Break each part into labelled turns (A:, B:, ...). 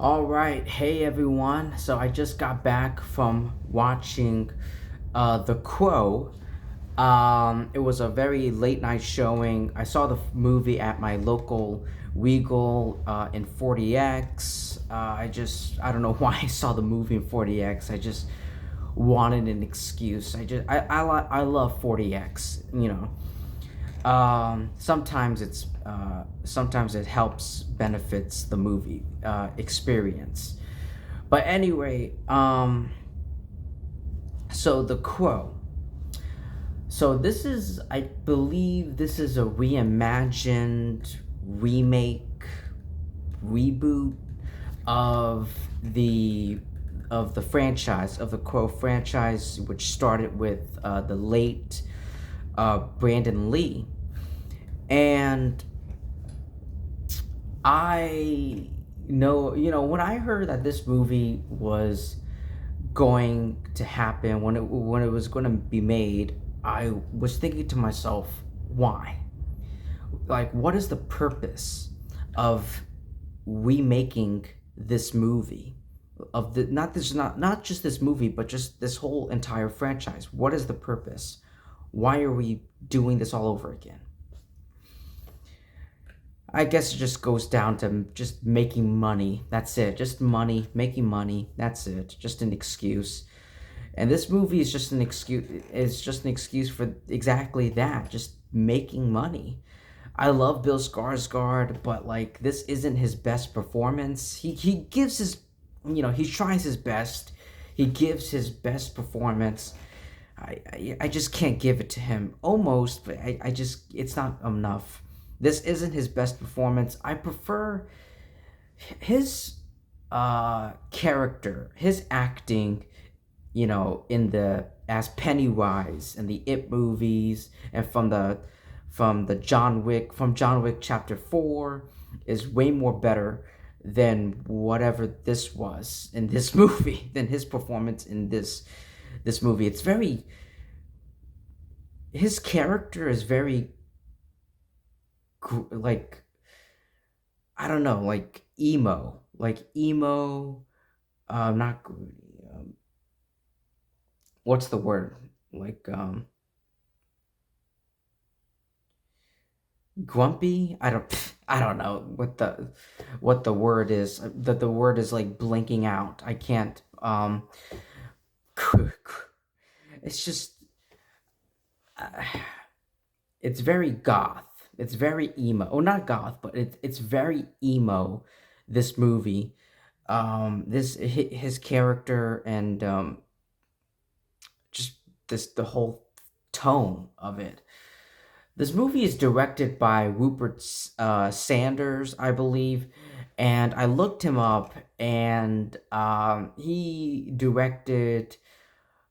A: All right, hey everyone. So I just got back from watching The Crow. It was a very late night showing. I saw the movie at my local Regal in 40X. I don't know why I saw the movie in 40X. I just wanted an excuse. I love 40X. Sometimes it helps benefits the movie experience. But anyway, so The Crow. So this is, I believe, this is a reimagined remake, reboot of the franchise of the Crow franchise, which started with the late Brandon Lee. And when I heard that this movie was going to happen, when it was going to be made, I was thinking to myself, why? Like, what is the purpose of remaking this movie? Of the not just this movie, but just this whole entire franchise. What is the purpose? Why are we doing this all over again? I guess it just goes down to just making money. That's it. Just money, making money. That's it. Just an excuse. And this movie is just an excuse. It's just an excuse for exactly that. Just making money. I love Bill Skarsgård, but like this isn't his best performance. He gives his, he tries his best. He gives his best performance. I just can't give it to him. Almost, but I just it's not enough. This isn't his best performance. I prefer his character, his acting, in the as Pennywise in the It movies and from the John Wick Chapter 4 is way more better than whatever this was in this movie, than his performance in this movie. It's very his character is very like, I don't know, like emo, not what's the word, like grumpy. I don't know what the word is. The word is like blinking out. I can't. It's just it's very goth. It's very emo. Oh, not goth, but it's very emo. This movie, his character and just the whole tone of it. This movie is directed by Rupert Sanders, I believe, and I looked him up, and he directed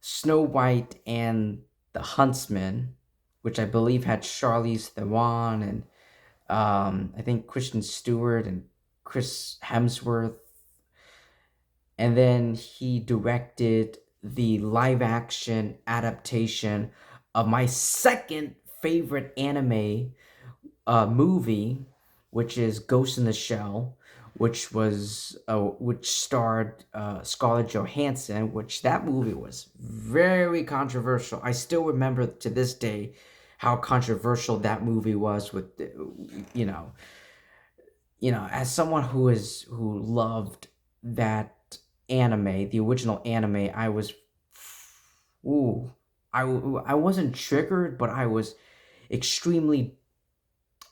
A: Snow White and the Huntsman, which I believe had Charlize Theron and I think Kristen Stewart and Chris Hemsworth. And then he directed the live action adaptation of my second favorite anime movie, which is Ghost in the Shell, which starred Scarlett Johansson, which that movie was very controversial. I still remember to this day how controversial that movie was with you know as someone who loved that anime, the original anime. I was ooh I wasn't triggered, but I was extremely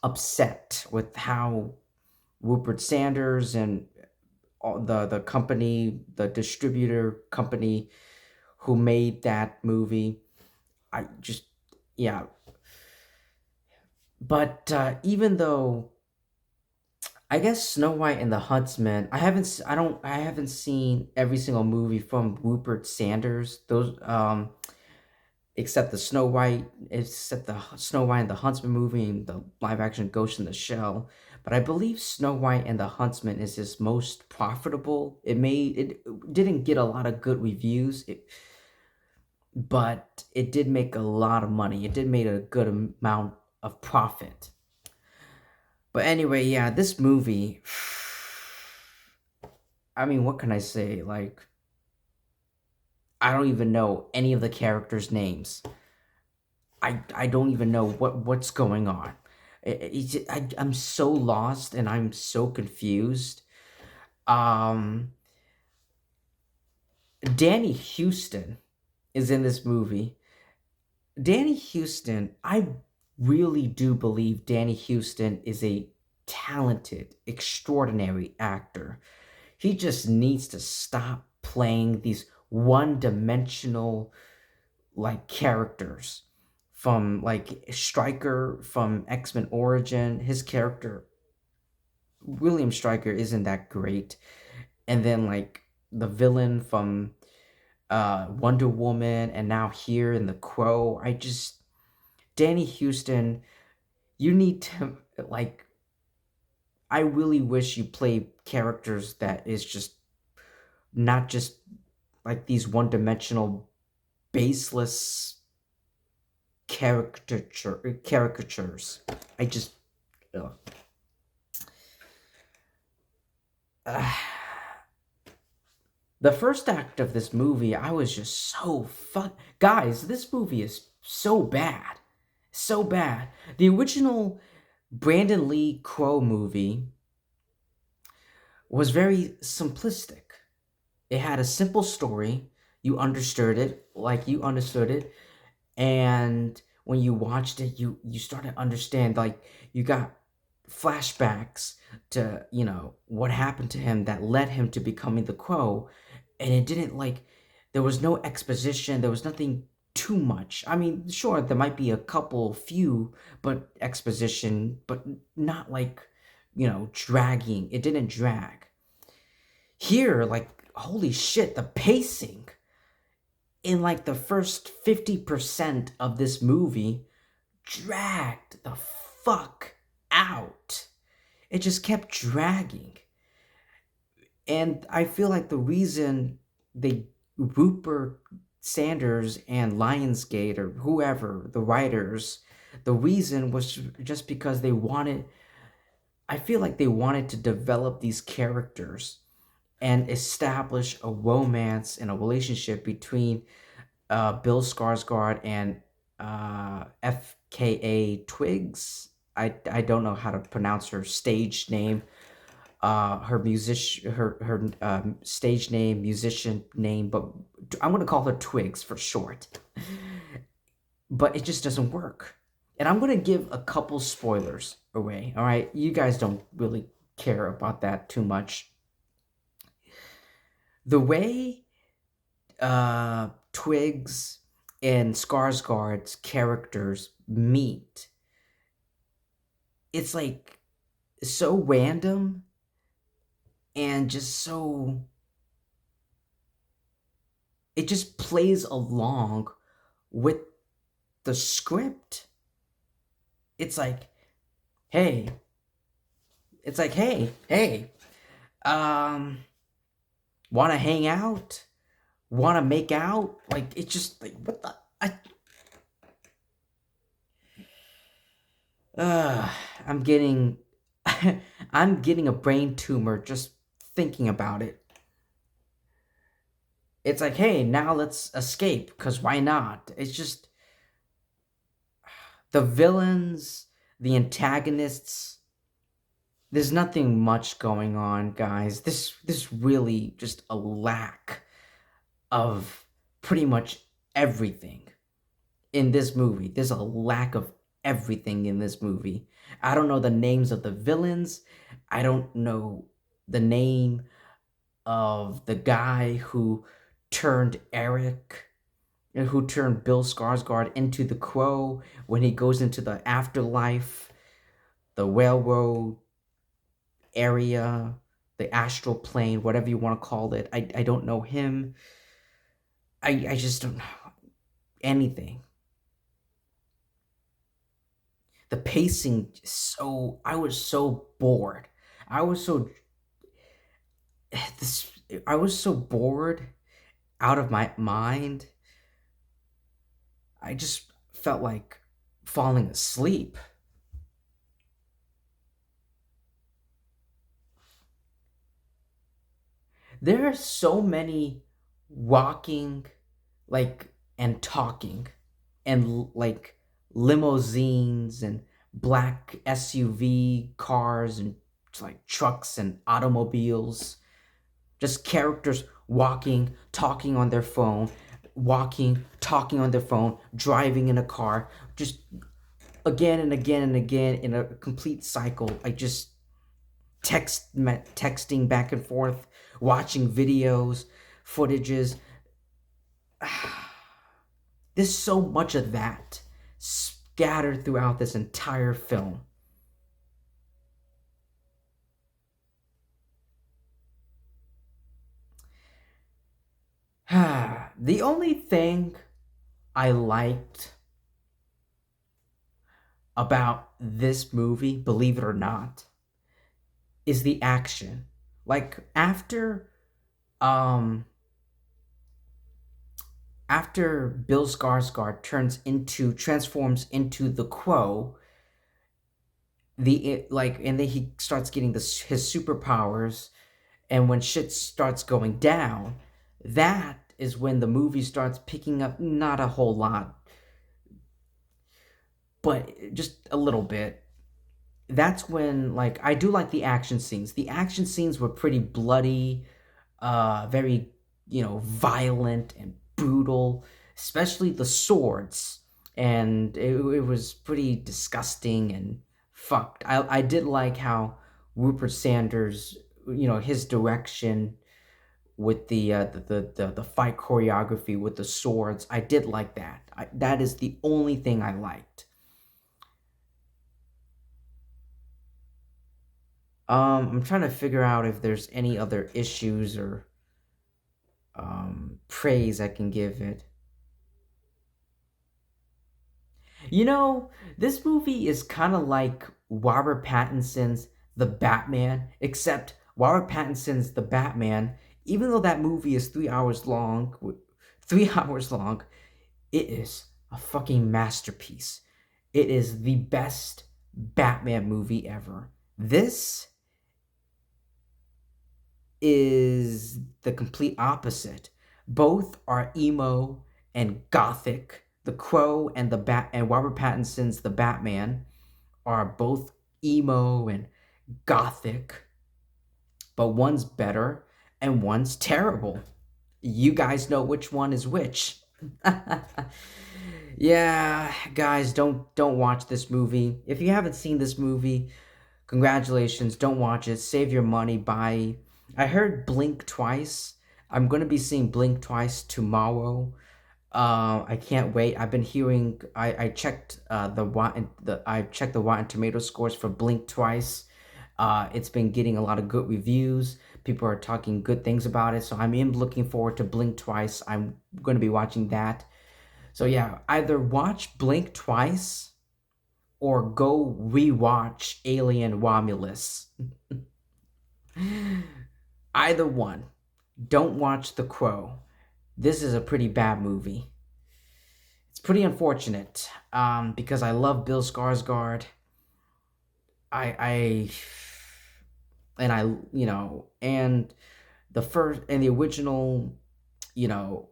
A: upset with how Rupert Sanders and all the company, the distributor company who made that movie. I just yeah. But even though I guess Snow White and the Huntsman, I haven't seen every single movie from Rupert Sanders. Those except the Snow White and the Huntsman movie and the live action Ghost in the Shell. But I believe Snow White and the Huntsman is his most profitable. It didn't get a lot of good reviews, but it did make a lot of money. It did make a good amount of profit. But anyway, yeah, this movie, I mean, what can I say? Like, I don't even know any of the characters' names. I don't even know what's going on. I'm so lost and I'm so confused. Um, Danny Houston is in this movie. Danny Houston, I really do believe Danny Houston is a talented, extraordinary actor. He just needs to stop playing these one-dimensional like characters from like Stryker from X-Men Origin. His character William Stryker isn't that great. And then like the villain from Wonder Woman and now here in The Crow, I just Danny Houston, you need to like I really wish you play characters that is just not just like these one-dimensional baseless caricatures. I just ugh. Uh, the first act of this movie, I was just so guys, this movie is so bad. So bad. The original Brandon Lee Crow movie was very simplistic. It had a simple story. You understood it, and when you watched it, you started to understand. Like you got flashbacks to what happened to him that led him to becoming the Crow, and it didn't like there was no exposition. There was nothing too much. I mean, sure, there might be a couple, few, but exposition, but not like dragging. It didn't drag. Here, like, holy shit, the pacing in like the first 50% of this movie dragged the fuck out. It just kept dragging. And I feel like the reason they Rupert Sanders and Lionsgate or whoever, the writers, the reason was just because they wanted I feel like they wanted to develop these characters and establish a romance and a relationship between Bill Skarsgård and FKA Twigs. I don't know how to pronounce her stage name. Her stage name, musician name, but I'm gonna call her Twigs for short. But it just doesn't work. And I'm gonna give a couple spoilers away. All right, you guys don't really care about that too much. The way Twigs and Skarsgård's characters meet, it's like so random and just so it just plays along with the script. It's like, hey, hey, um, want to hang out? Want to make out? Like it's just like what the uh I'm getting I'm getting a brain tumor just thinking about it. It's like, hey, now let's escape cuz why not? It's just the villains, the antagonists, there's nothing much going on, guys. This really just a lack of pretty much everything in this movie. There's a lack of everything in this movie. I don't know the names of the villains. I don't know the name of the guy who turned Eric, who turned Bill Skarsgård into the Crow when he goes into the afterlife, the railroad area, the astral plane, whatever you want to call it. I don't know him. I just don't know anything. The pacing so I was so bored. I was so this I was so bored out of my mind. I just felt like falling asleep. There are so many walking, like, and talking, and like limousines and black SUV cars and like trucks and automobiles, just characters walking, talking on their phone, walking, talking on their phone, driving in a car, just again and again and again in a complete cycle. I just texting back and forth, watching videos, footages. There's so much of that scattered throughout this entire film. The only thing I liked about this movie, believe it or not, is the action. Like um after Bill Skarsgård transforms into the Crow, and then he starts getting his superpowers, and when shit starts going down, that is when the movie starts picking up, not a whole lot, but just a little bit. That's when, like, I do like the action scenes. The action scenes were pretty bloody, very, violent and brutal, especially the swords. And it was pretty disgusting and fucked. I did like how Rupert Sanders, his direction with the fight choreography with the swords. I did like that. That is the only thing I liked. I'm trying to figure out if there's any other issues or praise I can give it. This movie is kind of like Robert Pattinson's The Batman, except Robert Pattinson's The Batman, even though that movie is 3 hours long, 3 hours long, it is a fucking masterpiece. It is the best Batman movie ever. This is the complete opposite. Both are emo and gothic. The Crow and the Bat and Robert Pattinson's The Batman are both emo and gothic, but one's better and one's terrible. You guys know which one is which. Yeah, guys, don't watch this movie. If you haven't seen this movie, congratulations, don't watch it. Save your money. Buy. I heard Blink Twice. I'm gonna be seeing Blink Twice tomorrow. I can't wait. I've been hearing. I checked I checked the Rotten Tomato scores for Blink Twice. It's been getting a lot of good reviews. People are talking good things about it, so I'm looking forward to Blink Twice. I'm going to be watching that. So yeah, either watch Blink Twice or go rewatch Alien Romulus. Either one. Don't watch The Crow. This is a pretty bad movie. It's pretty unfortunate because I love Bill Skarsgård. I and I and the original, you know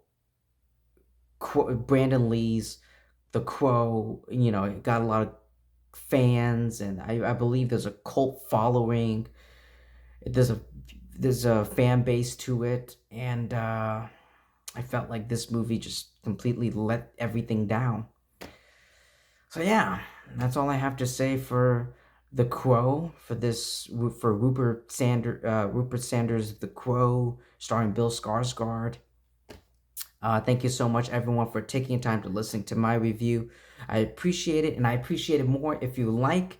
A: Brandon Lee's The Crow, it got a lot of fans, and I believe there's a cult following. There's a fan base to it, and I felt like this movie just completely let everything down. So yeah, that's all I have to say for The Crow, for Rupert Sanders' The Crow, starring Bill Skarsgård. Thank you so much, everyone, for taking time to listen to my review. I appreciate it, and I appreciate it more if you like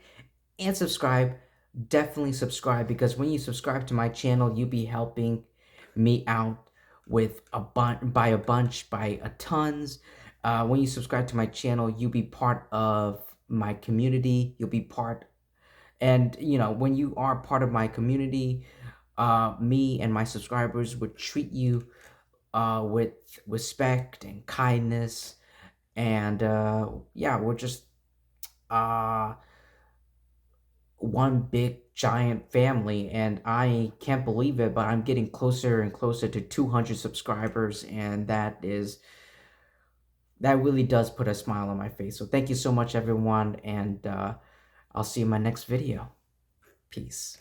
A: and subscribe. Definitely subscribe, because when you subscribe to my channel, you'll be helping me out with by a tons. When you subscribe to my channel, you'll be part of my community. You'll be part, and when you are part of my community, me and my subscribers would treat you with respect and kindness, and yeah, we're just uh one big giant family, and I can't believe it, but I'm getting closer and closer to 200 subscribers, and that really does put a smile on my face. So thank you so much, everyone, and I'll see you in my next video. Peace.